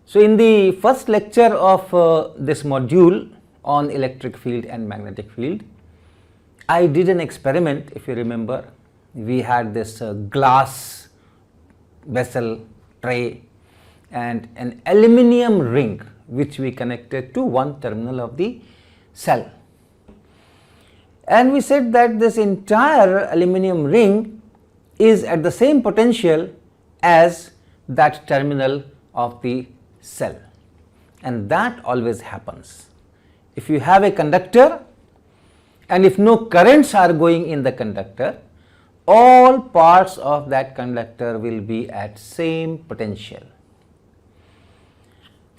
So, in the first lecture of this module on electric field and magnetic field, I did an experiment. If you remember, we had this glass vessel tray and an aluminium ring which we connected to one terminal of the cell, and we said that this entire aluminium ring is at the same potential as that terminal of the cell, and that always happens. If you have a conductor and if no currents are going in the conductor, all parts of that conductor will be at same potential.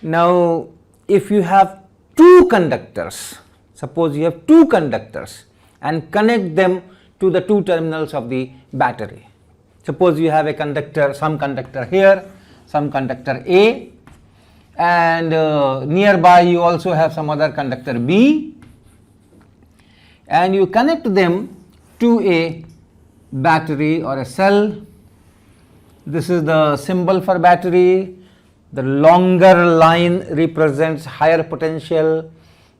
Now, if you have two conductors, suppose you have two conductors and connect them to the two terminals of the battery. Suppose you have a conductor, some conductor here, some conductor A, and nearby you also have some other conductor B, and you connect them to a battery or a cell. This is the symbol for battery. The longer line represents higher potential,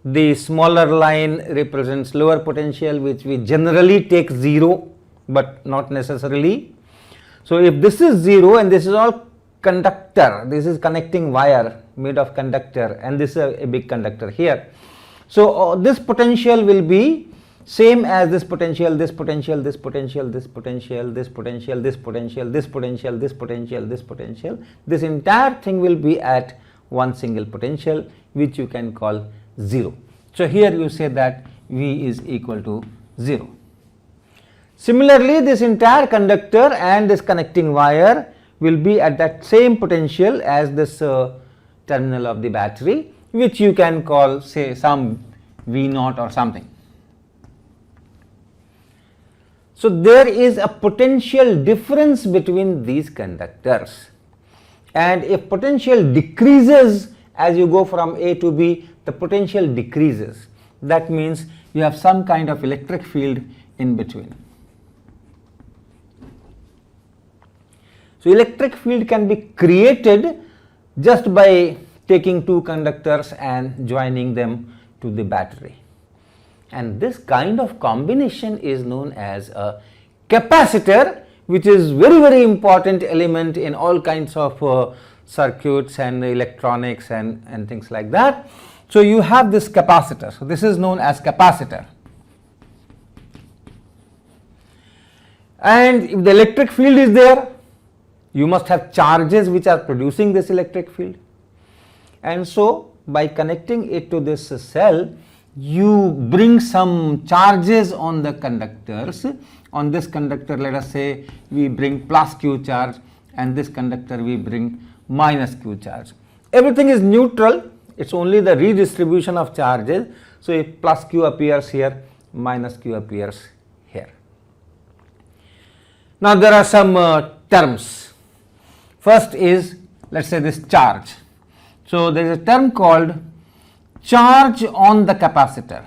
the smaller line represents lower potential, which we generally take 0, but not necessarily. So, if this is 0 and this is all conductor, this is connecting wire made of conductor, and this is a big conductor here. So, this potential will be same as this potential, this potential, this potential, this potential, this potential, this potential, this potential, this potential, this potential. This entire thing will be at one single potential, which you can call 0. So, here you say that V is equal to 0. Similarly, this entire conductor and this connecting wire will be at that same potential as this terminal of the battery, which you can call, say, some V naught or something. So, there is a potential difference between these conductors, and if potential decreases as you go from A to B, the potential decreases. That means you have some kind of electric field in between. So, electric field can be created just by taking two conductors and joining them to the battery. And this kind of combination is known as a capacitor, which is very important element in all kinds of circuits and electronics and things like that. So, you have this capacitor. So, this is known as capacitor. And if the electric field is there, you must have charges which are producing this electric field. And so, by connecting it to this cell, you bring some charges on the conductors. On this conductor, let us say we bring plus Q charge, and this conductor we bring minus Q charge. Everything is neutral, it is only the redistribution of charges. So, if plus Q appears here, minus Q appears here. Now, there are some terms. First is, let us say, this charge. So, there is a term called charge on the capacitor.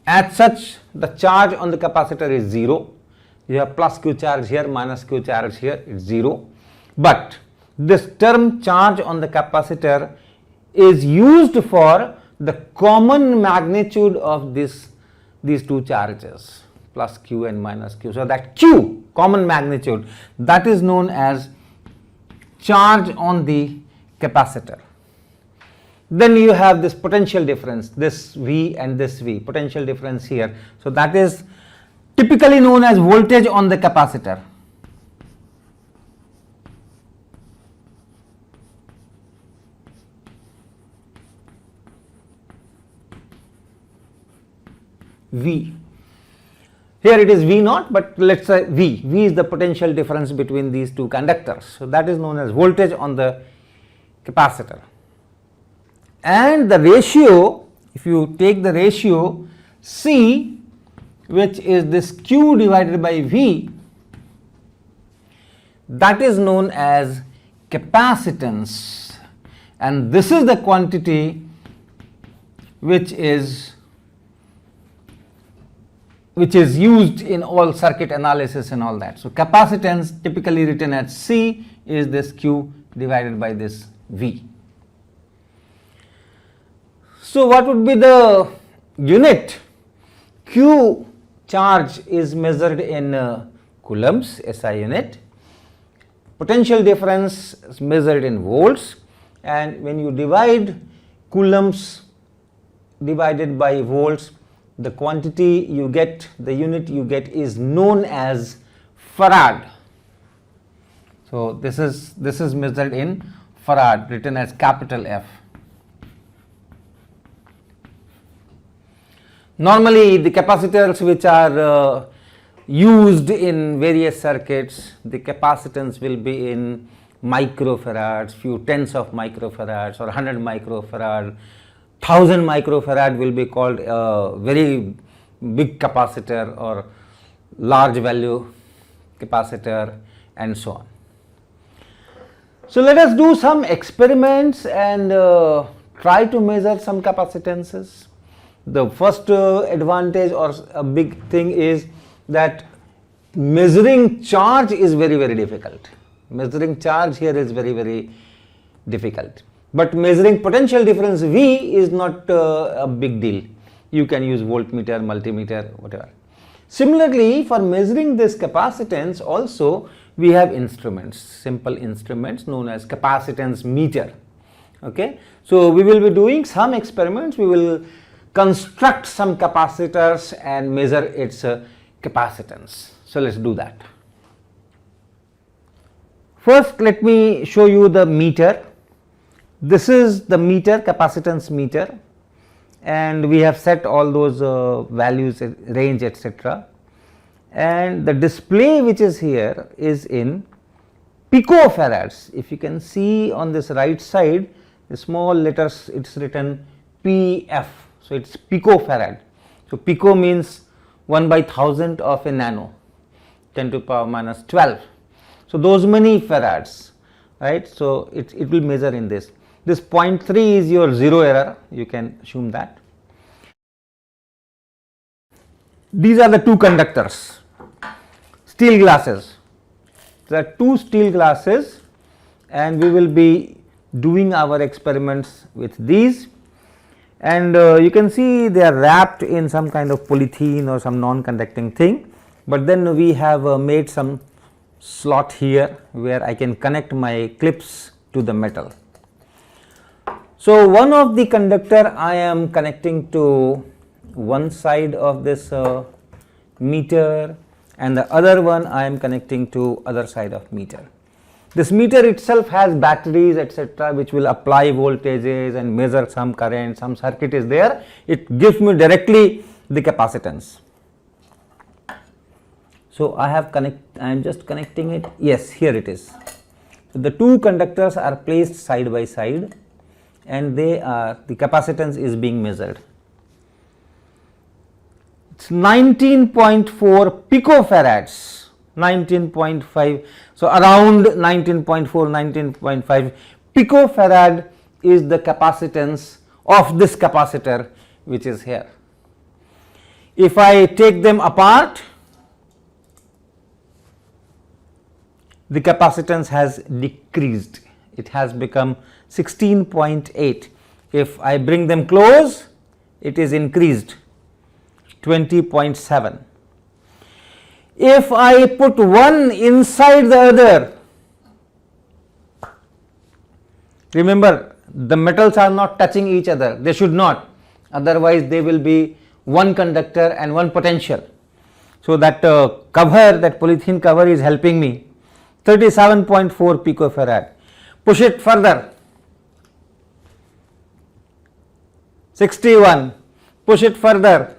As such, the charge on the capacitor is 0. You have plus Q charge here, minus Q charge here, it is 0. But this term charge on the capacitor is used for the common magnitude of these two charges, plus Q and minus Q. So, that Q, common magnitude, that is known as charge on the capacitor. Then you have this potential difference, this V and this V, potential difference here. So, that is typically known as voltage on the capacitor. V. Here it is V naught, but let us say V. V is the potential difference between these two conductors. So, that is known as voltage on the capacitor. And the ratio, if you take the ratio C, which is this Q divided by V, that is known as capacitance, and this is the quantity which which is used in all circuit analysis and all that. So capacitance, typically written as C, is this Q divided by this V. So what would be the unit? Q charge is measured in coulombs, SI unit. Potential difference is measured in volts, and when you divide coulombs divided by volts, the quantity you get, the unit you get, is known as farad. So this is measured in farad, written as capital F. Normally the capacitors which are used in various circuits, the capacitance will be in microfarads, few tens of microfarads or 100 microfarad. 1000 microfarad will be called a very big capacitor or large value capacitor, and so on. So let us do some experiments and try to measure some capacitances. The first advantage or a big thing is that measuring charge is very, very difficult. Measuring charge here is very, very difficult. But measuring potential difference V is not a big deal. You can use voltmeter, multimeter, whatever. Similarly, for measuring this capacitance also we have instruments, simple instruments known as capacitance meter. Okay. So we will be doing some experiments. We will construct some capacitors and measure its capacitance. So let's do that. First, let me show you the meter. This is the meter, capacitance meter, and we have set all those values, range, etc. And the display which is here is in picofarads. If you can see on this right side, the small letters, it's written PF. So it's picofarad. So pico means 1/1000 of a nano, 10 to the power minus 12. So those many farads, right? So it will measure in this. This 0.3 is your zero error, you can assume that. These are the two conductors, steel glasses. There are two steel glasses, and we will be doing our experiments with these. And you can see they are wrapped in some kind of polythene or some non-conducting thing, but then we have made some slot here where I can connect my clips to the metal. So one of the conductor I am connecting to one side of this meter, and the other one I am connecting to other side of meter. This meter itself has batteries, etc., which will apply voltages and measure some current, some circuit is there. It gives me directly the capacitance. So I am just connecting it. Yes, here it is. So the two conductors are placed side by side, and the capacitance is being measured. It's 19.4 picofarads, 19.5. So around 19.4, 19.5 picofarad is the capacitance of this capacitor which is here. If I take them apart, the capacitance has decreased. It has become 16.8. If I bring them close, it is increased 20.7. If I put one inside the other, remember the metals are not touching each other, they should not, otherwise they will be one conductor and one potential. So that cover, that polythene cover is helping me. 37.4 picofarad. Push it further, 61. Push it further,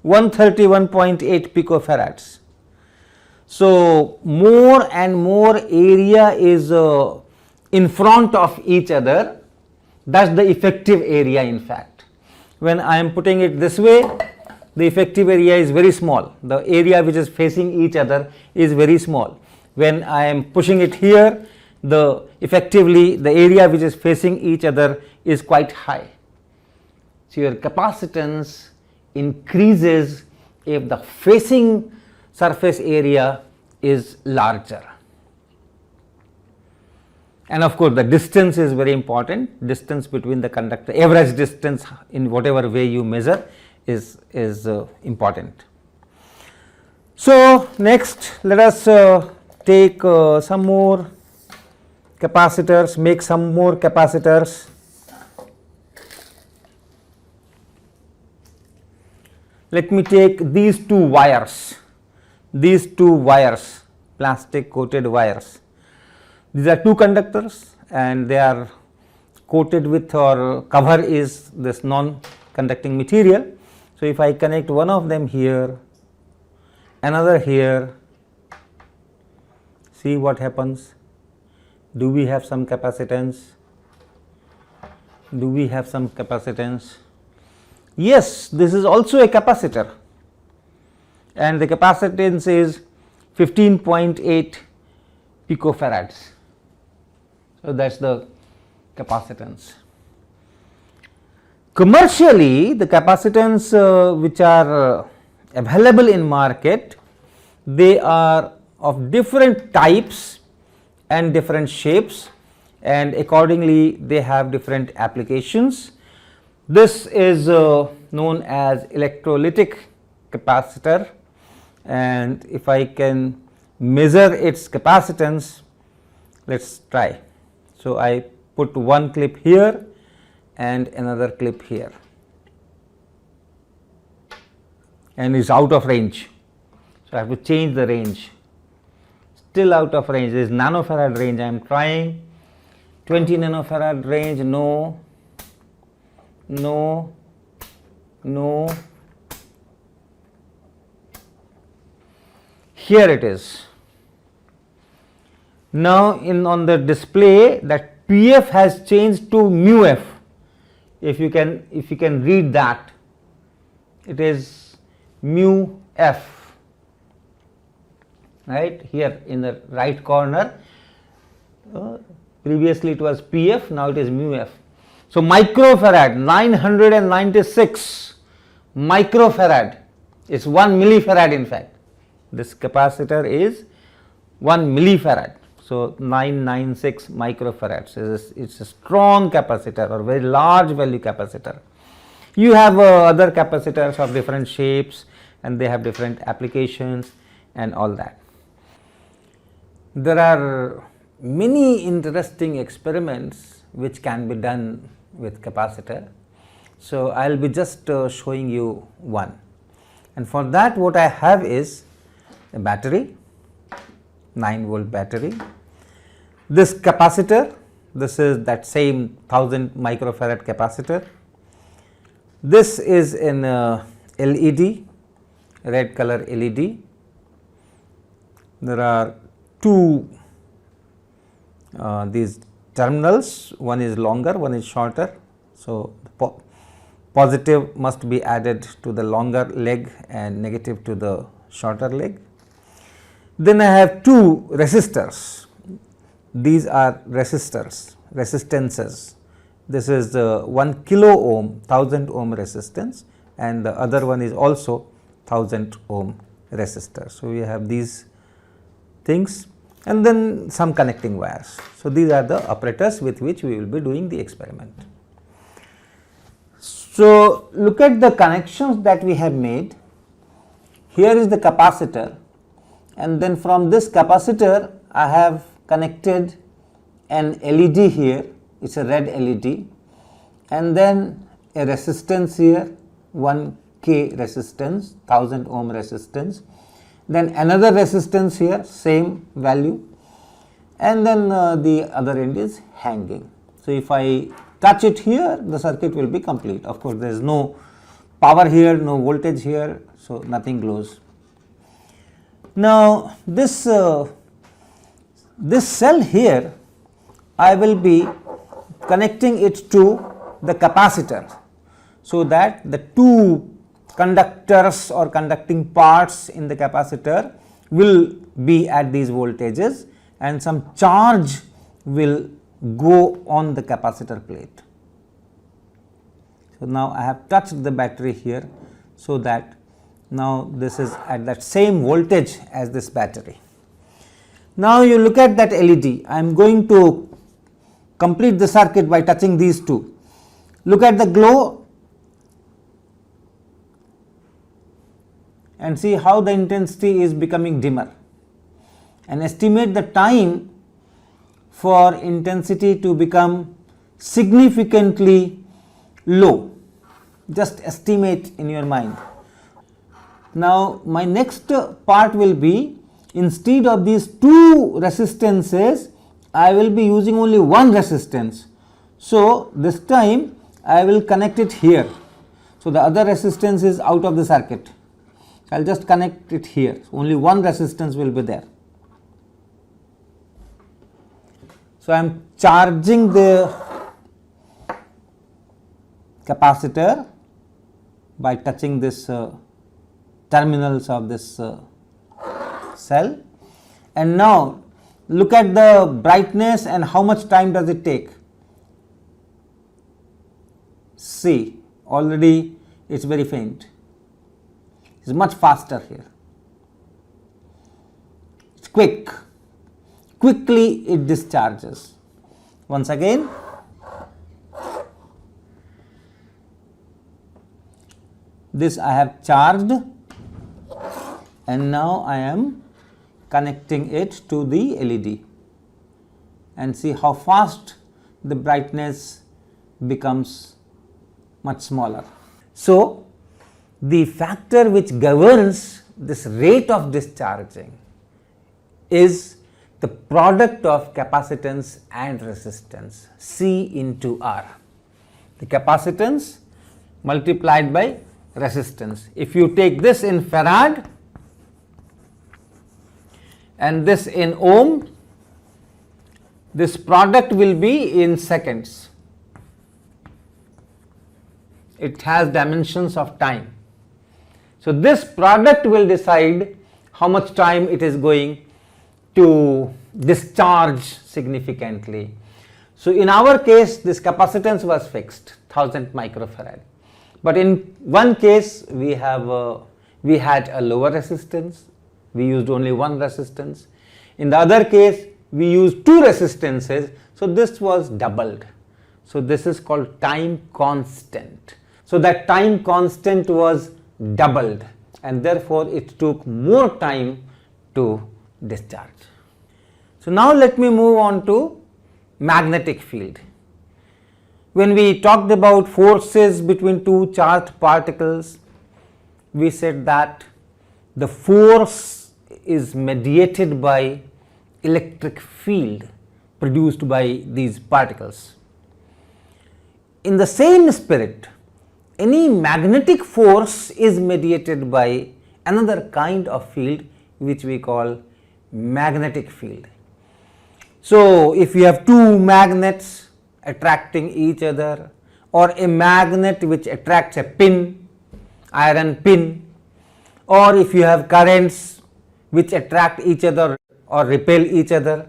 131.8 picofarads. So more and more area is in front of each other. That's the effective area. In fact, when I am putting it this way, the effective area is very small. The area which is facing each other is very small. When I am pushing it here, effectively the area which is facing each other is quite high. So your capacitance increases if the facing surface area is larger. And of course, the distance is very important, distance between the conductor, average distance in whatever way you measure is important. So, next let us take some more capacitors, make some more capacitors. Let me take these two wires, plastic coated wires. These are two conductors and they are coated with, or cover is this non-conducting material. So, if I connect one of them here, another here, see what happens. Do we have some capacitance? Do we have some capacitance? Yes, this is also a capacitor and the capacitance is 15.8 picofarads. So, that is the capacitance. Commercially, the capacitance which are available in market, they are of different types and different shapes, and accordingly they have different applications. This is known as electrolytic capacitor, and if I can measure its capacitance, let us try. So, I put one clip here and another clip here and is out of range. So, I have to change the range, still out of range. This is nanofarad range, I am trying 20 nanofarad range, no, no, no, here it is. Now, on the display that PF has changed to mu f. If you can read that, it is mu f, right here in the right corner. Previously it was PF, now it is mu f. So, microfarad, 996 microfarad is 1 millifarad in fact. This capacitor is 1 millifarad. So, 996 microfarads is a strong capacitor or very large value capacitor. You have other capacitors of different shapes and they have different applications and all that. There are many interesting experiments which can be done with capacitor. So, I will be just showing you one, and for that what I have is a battery, 9-volt battery. This capacitor, this is that same 1000 microfarad capacitor. This is an LED, red color LED. There are two these terminals, one is longer, one is shorter. So, positive must be added to the longer leg and negative to the shorter leg. Then I have two resistors. These are resistances. This is 1 kilo ohm, 1000 ohm resistance, and the other one is also 1000 ohm resistor. So, we have these things and then some connecting wires. So, these are the operators with which we will be doing the experiment. So, look at the connections that we have made. Here is the capacitor, and then from this capacitor I have connected an LED here, it is a red LED, and then a resistance here, 1K resistance, 1000 ohm resistance, then another resistance here, same value, and then the other end is hanging. So, if I touch it here, the circuit will be complete. Of course, there is no power here, no voltage here, so nothing glows. Now, this cell here, I will be connecting it to the capacitor, so that the two conductors or conducting parts in the capacitor will be at these voltages and some charge will go on the capacitor plate. So, now I have touched the battery here, so that now this is at that same voltage as this battery. Now you look at that LED. I am going to complete the circuit by touching these two. Look at the glow and see how the intensity is becoming dimmer, and estimate the time for intensity to become significantly low. Just estimate in your mind. Now my next part will be, instead of these two resistances, I will be using only one resistance. So this time I will connect it here. So the other resistance is out of the circuit. I will just connect it here. So only one resistance will be there. So I am charging the capacitor by touching this terminals of this cell, and now look at the brightness and how much time does it take. See, already it is very faint. It is much faster here. It is quick. Quickly it discharges. Once again, this I have charged, and now I am connecting it to the LED, and see how fast the brightness becomes much smaller. So the factor which governs this rate of discharging is the product of capacitance and resistance, C into R. The capacitance multiplied by resistance. If you take this in farad and this in ohm, this product will be in seconds. It has dimensions of time. So this product will decide how much time it is going to discharge significantly. So in our case, this capacitance was fixed, 1000 microfarad. But in one case we had a lower resistance, we used only one resistance. In the other case we used two resistances, so this was doubled. So this is called time constant. So that time constant was doubled, and therefore it took more time to discharge. So now let me move on to magnetic field. When we talked about forces between two charged particles, we said that the force is mediated by electric field produced by these particles. In the same spirit, any magnetic force is mediated by another kind of field which we call magnetic field. So if you have two magnets attracting each other, or a magnet which attracts a pin, iron pin, or if you have currents which attract each other or repel each other,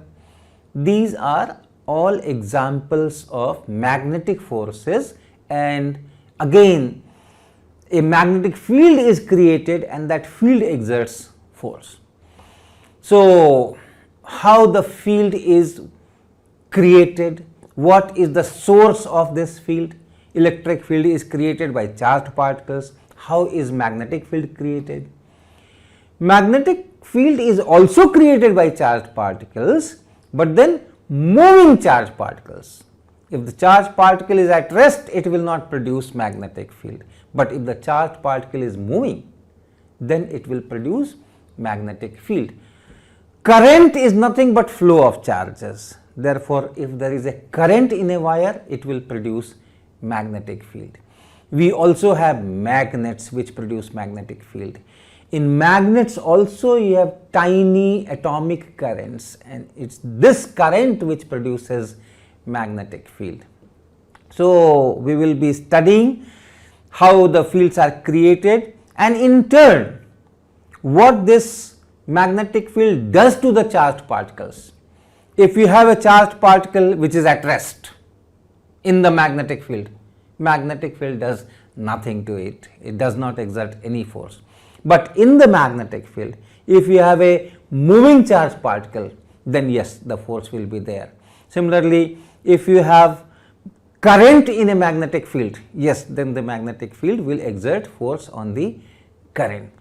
these are all examples of magnetic forces, and again a magnetic field is created and that field exerts force. So how the field is created, what is the source of this field? Electric field is created by charged particles. How is magnetic field created? Magnetic field is also created by charged particles, but then moving charged particles. If the charged particle is at rest, it will not produce magnetic field, but if the charged particle is moving, then it will produce magnetic field. Current is nothing but flow of charges. Therefore, if there is a current in a wire, it will produce magnetic field. We also have magnets which produce magnetic field. In magnets also you have tiny atomic currents, and it's this current which produces magnetic field. So we will be studying how the fields are created, and in turn what this magnetic field does to the charged particles. If you have a charged particle which is at rest in the magnetic field, magnetic field does nothing to it, it does not exert any force. But in the magnetic field, if you have a moving charge particle, then yes, the force will be there. Similarly, if you have current in a magnetic field, yes, then the magnetic field will exert force on the current.